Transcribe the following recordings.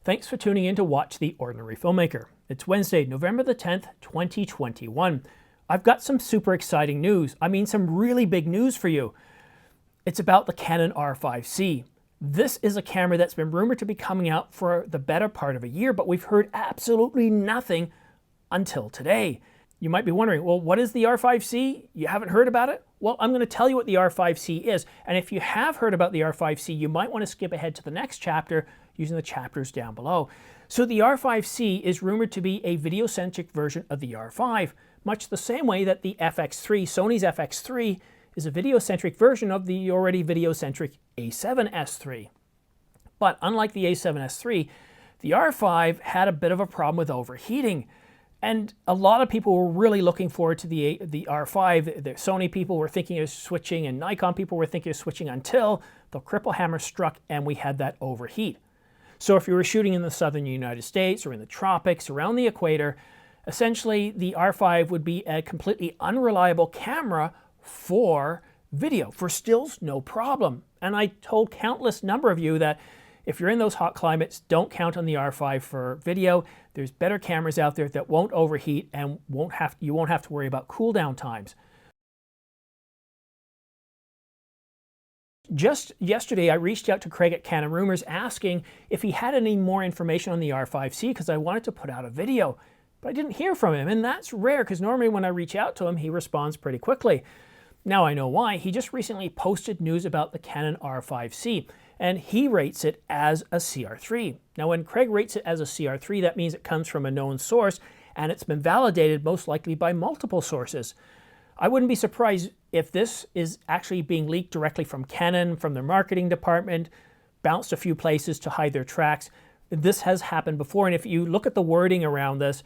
Thanks for tuning in to watch The Ordinary Filmmaker. It's Wednesday, November the 10th, 2021. I've got some super exciting news. I mean, some really big news for you. It's about the Canon R5c. This is a camera that's been rumored to be coming out for the better part of a year, but we've heard absolutely nothing until today. You might be wondering, well, what is the R5c? You haven't heard about it? Well, I'm going to tell you what the R5c is. And if you have heard about the R5c, you might want to skip ahead to the next chapter using the chapters down below. So the R5c is rumored to be a video-centric version of the R5, much the same way that the FX3, Sony's FX3, is a video-centric version of the already video-centric A7S III. But unlike the A7S III, the R5 had a bit of a problem with overheating. And a lot of people were really looking forward to the R5. The Sony people were thinking of switching, and Nikon people were thinking of switching until the cripple hammer struck and we had that overheat. So if you were shooting in the southern United States or in the tropics, around the equator, essentially the R5 would be a completely unreliable camera for video. For stills, no problem. And I told countless number of you that if you're in those hot climates, don't count on the R5 for video. There's better cameras out there that won't overheat and you won't have to worry about cool down times. Just yesterday, I reached out to Craig at Canon Rumors asking if he had any more information on the R5c because I wanted to put out a video, but I didn't hear from him, and that's rare because normally when I reach out to him, he responds pretty quickly. Now I know why. He just recently posted news about the Canon R5c, and he rates it as a CR3. Now when Craig rates it as a CR3, that means it comes from a known source, and it's been validated most likely by multiple sources. I wouldn't be surprised if this is actually being leaked directly from Canon, from their marketing department, bounced a few places to hide their tracks. This has happened before, and if you look at the wording around this,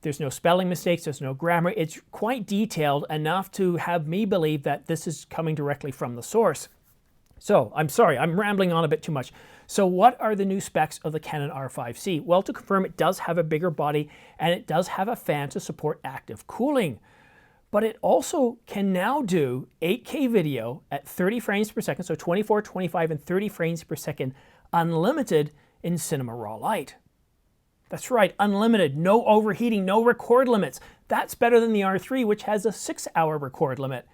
there's no spelling mistakes, there's no grammar. It's quite detailed enough to have me believe that this is coming directly from the source. So, I'm sorry, I'm rambling on a bit too much. So what are the new specs of the Canon R5c? Well, to confirm, it does have a bigger body and it does have a fan to support active cooling. But it also can now do 8K video at 30 frames per second, so 24, 25, and 30 frames per second, unlimited in cinema raw light. That's right, unlimited, no overheating, no record limits. That's better than the R3, which has a 6-hour record limit.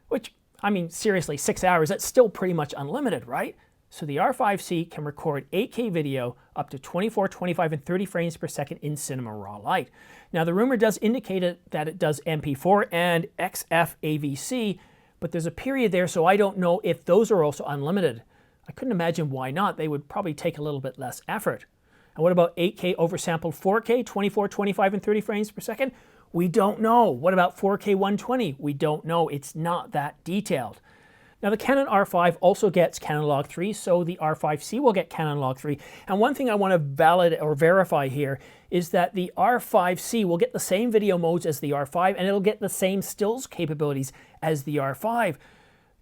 Which, I mean, seriously, 6 hours, that's still pretty much unlimited, right? So the R5c can record 8K video up to 24, 25, and 30 frames per second in cinema raw light. Now the rumor does indicate that it does MP4 and XF AVC, but there's a period there, so I don't know if those are also unlimited. I couldn't imagine why not. They would probably take a little bit less effort. And what about 8K oversampled 4K, 24, 25, and 30 frames per second? We don't know. What about 4K 120? We don't know. It's not that detailed. Now the Canon R5 also gets Canon Log 3, so the R5c will get Canon Log 3. And one thing I want to validate or verify here is that the R5c will get the same video modes as the R5, and it'll get the same stills capabilities as the R5.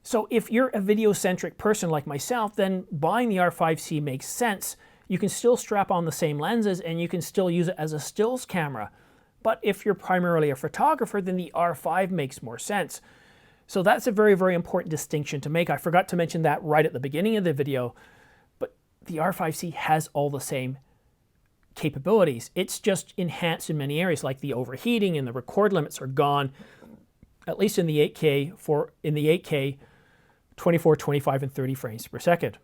So if you're a video-centric person like myself, then buying the R5c makes sense. You can still strap on the same lenses and you can still use it as a stills camera. But if you're primarily a photographer, then the R5 makes more sense. So that's a very, very important distinction to make. I forgot to mention that right at the beginning of the video, but the R5c has all the same capabilities. It's just enhanced in many areas, like the overheating and the record limits are gone, at least in the 8K, 24, 25, and 30 frames per second.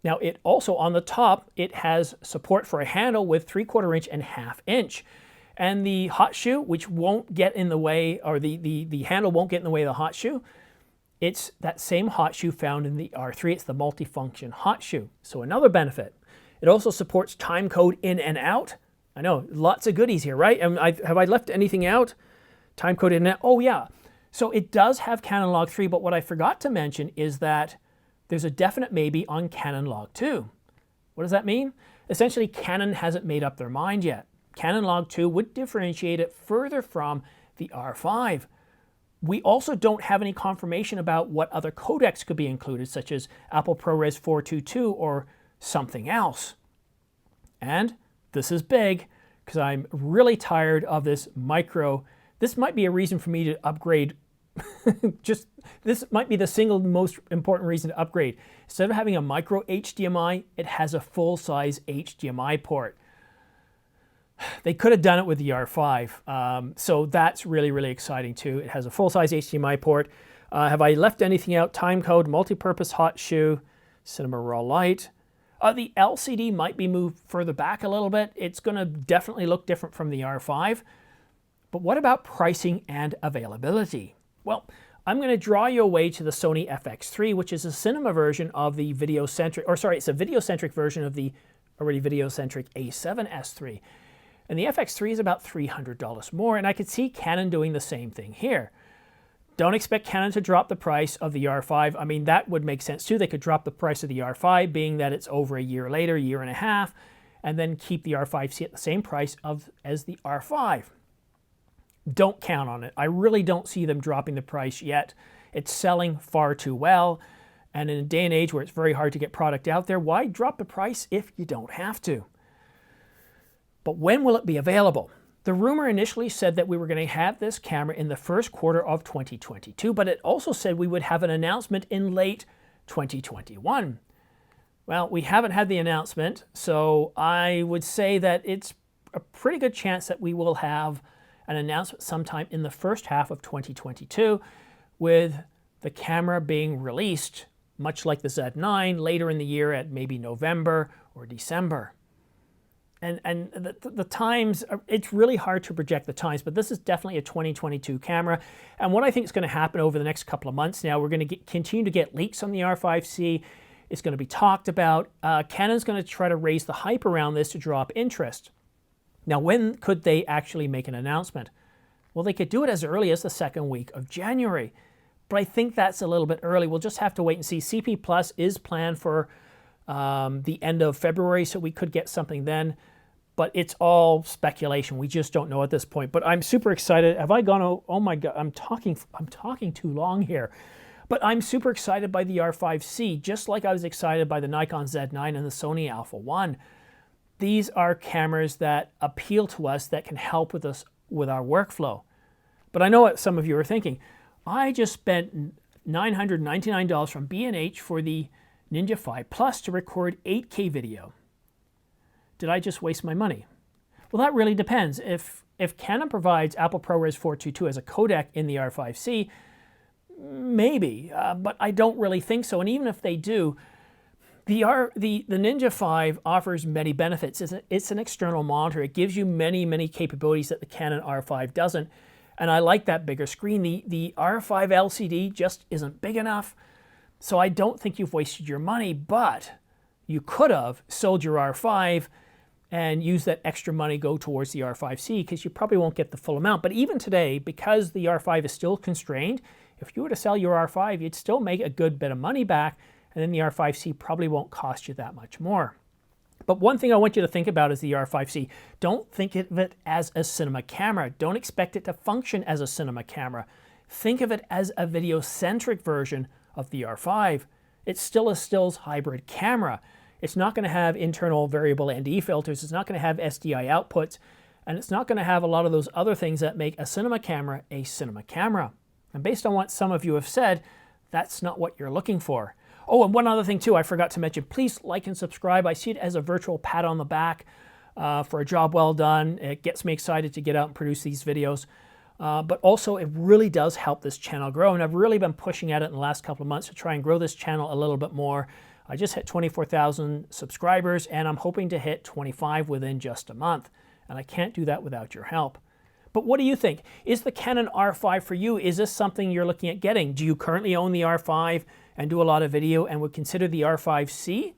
Now it also, on the top, it has support for a handle with 3/4 inch and 1/2 inch. And the hot shoe, which won't get in the way, or the handle won't get in the way of the hot shoe, it's that same hot shoe found in the R3. It's the multifunction hot shoe. So another benefit. It also supports time code in and out. I know, lots of goodies here, right? Have I left anything out? Time code in and out. Oh yeah. So it does have Canon Log 3, but what I forgot to mention is that there's a definite maybe on Canon Log 2. What does that mean? Essentially, Canon hasn't made up their mind yet. Canon Log 2 would differentiate it further from the R5. We also don't have any confirmation about what other codecs could be included, such as Apple ProRes 422 or something else. And this is big, because I'm really tired of this micro. This might be a reason for me to upgrade Just this might be the single most important reason to upgrade. Instead of having a micro HDMI, it has a full-size HDMI port. They could have done it with the R5, so that's really, really exciting too. It has a full-size HDMI port. Have I left anything out? Time code, multi-purpose hot shoe, cinema raw light. The LCD might be moved further back a little bit. It's going to definitely look different from the R5. But what about pricing and availability? Well, I'm going to draw you away to the Sony FX3, which is a cinema version of the video-centric, or sorry, it's a video-centric version of the already video-centric A7S III. And the FX3 is about $300 more, and I could see Canon doing the same thing here. Don't expect Canon to drop the price of the R5. I mean, that would make sense too. They could drop the price of the R5, being that it's over a year later, year and a half, and then keep the R5C at the same price as the R5. Don't count on it. I really don't see them dropping the price yet. It's selling far too well, and in a day and age where it's very hard to get product out there, why drop the price if you don't have to? But when will it be available? The rumor initially said that we were going to have this camera in the first quarter of 2022, but it also said we would have an announcement in late 2021. Well, we haven't had the announcement, so I would say that it's a pretty good chance that we will have an announcement sometime in the first half of 2022, with the camera being released, much like the Z9, later in the year at maybe November or December. And the times, it's really hard to project the times, but this is definitely a 2022 camera. And what I think is going to happen over the next couple of months now, we're going to continue to get leaks on the R5C. It's going to be talked about. Canon's going to try to raise the hype around this to draw up interest. Now, when could they actually make an announcement? Well, they could do it as early as the second week of January, but I think that's a little bit early. We'll just have to wait and see. CP Plus is planned for the end of February, so we could get something then. But it's all speculation. We just don't know at this point. But I'm super excited. Have I gone? Oh my God! I'm talking too long here. But I'm super excited by the R5C, just like I was excited by the Nikon Z9 and the Sony Alpha 1. These are cameras that appeal to us, that can help with us with our workflow. But I know what some of you are thinking. I just spent $999 from B&H for the Ninja 5 Plus to record 8K video. Did I just waste my money? Well, that really depends. If Canon provides Apple ProRes 422 as a codec in the R5C, maybe, but I don't really think so. And even if they do, the Ninja 5 offers many benefits. It's an external monitor. It gives you many, many capabilities that the Canon R5 doesn't. And I like that bigger screen. The R5 LCD just isn't big enough. So I don't think you've wasted your money, but you could have sold your R5 and use that extra money go towards the R5C, because you probably won't get the full amount. But even today, because the R5 is still constrained, if you were to sell your R5, you'd still make a good bit of money back, and then the R5C probably won't cost you that much more. But one thing I want you to think about is the R5C. Don't think of it as a cinema camera. Don't expect it to function as a cinema camera. Think of it as a video-centric version of the R5. It's still a stills hybrid camera. It's not going to have internal variable ND filters. It's not going to have SDI outputs. And it's not going to have a lot of those other things that make a cinema camera a cinema camera. And based on what some of you have said, that's not what you're looking for. Oh, and one other thing too, I forgot to mention, please like and subscribe. I see it as a virtual pat on the back for a job well done. It gets me excited to get out and produce these videos. But also it really does help this channel grow. And I've really been pushing at it in the last couple of months to try and grow this channel a little bit more. I just hit 24,000 subscribers, and I'm hoping to hit 25 within just a month. And I can't do that without your help. But what do you think? Is the Canon R5 for you? Is this something you're looking at getting? Do you currently own the R5 and do a lot of video and would consider the R5C?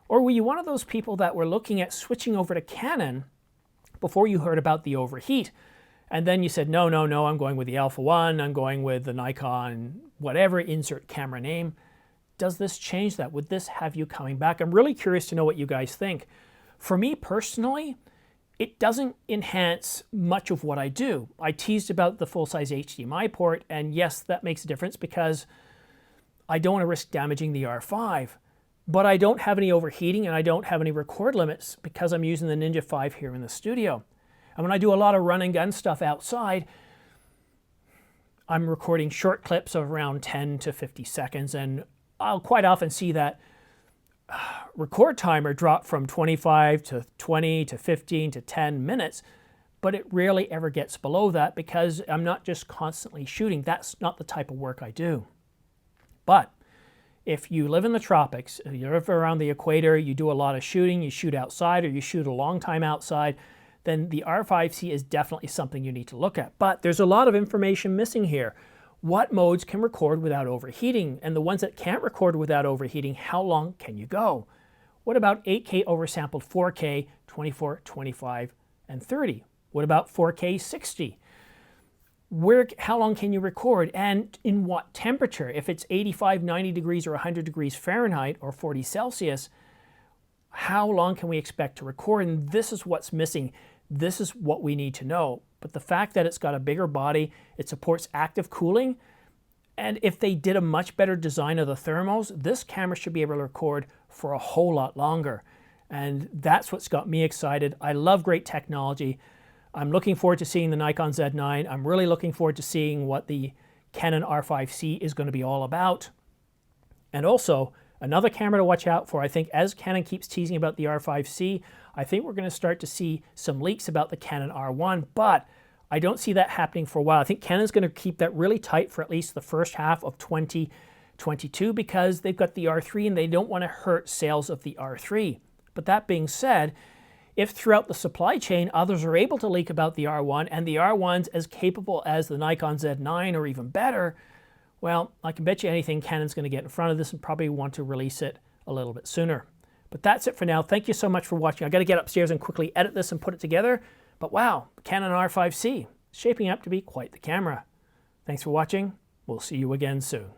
Or were you one of those people that were looking at switching over to Canon before you heard about the overheat? And then you said, no, I'm going with the Alpha 1, I'm going with the Nikon, whatever, insert camera name. Does this change that? Would this have you coming back? I'm really curious to know what you guys think. For me personally, it doesn't enhance much of what I do. I teased about the full-size HDMI port, and yes, that makes a difference because I don't want to risk damaging the R5. But I don't have any overheating and I don't have any record limits because I'm using the Ninja 5 here in the studio. And when I do a lot of run and gun stuff outside, I'm recording short clips of around 10 to 50 seconds, and I'll quite often see that record timer drop from 25 to 20 to 15 to 10 minutes, but it rarely ever gets below that because I'm not just constantly shooting. That's not the type of work I do. But if you live in the tropics, you live around the equator, you do a lot of shooting, you shoot outside or you shoot a long time outside, then the R5c is definitely something you need to look at. But there's a lot of information missing here. What modes can record without overheating? And the ones that can't record without overheating, how long can you go? What about 8K oversampled 4K, 24, 25, and 30? What about 4K 60? How long can you record and in what temperature? If it's 85, 90 degrees or 100 degrees Fahrenheit or 40 Celsius, how long can we expect to record? And this is what's missing. This is what we need to know. But the fact that it's got a bigger body, it supports active cooling, and if they did a much better design of the thermals, this camera should be able to record for a whole lot longer. And that's what's got me excited. I love great technology. I'm looking forward to seeing the Nikon Z9. I'm really looking forward to seeing what the Canon R5c is going to be all about. And also, another camera to watch out for, I think as Canon keeps teasing about the R5c, I think we're going to start to see some leaks about the Canon R1, but I don't see that happening for a while. I think Canon's going to keep that really tight for at least the first half of 2022 because they've got the R3 and they don't want to hurt sales of the R3. But that being said, if throughout the supply chain others are able to leak about the R1 and the R1's as capable as the Nikon Z9 or even better, well, I can bet you anything Canon's going to get in front of this and probably want to release it a little bit sooner. But that's it for now. Thank you so much for watching. I got to get upstairs and quickly edit this and put it together. But wow, Canon R5c, shaping up to be quite the camera. Thanks for watching. We'll see you again soon.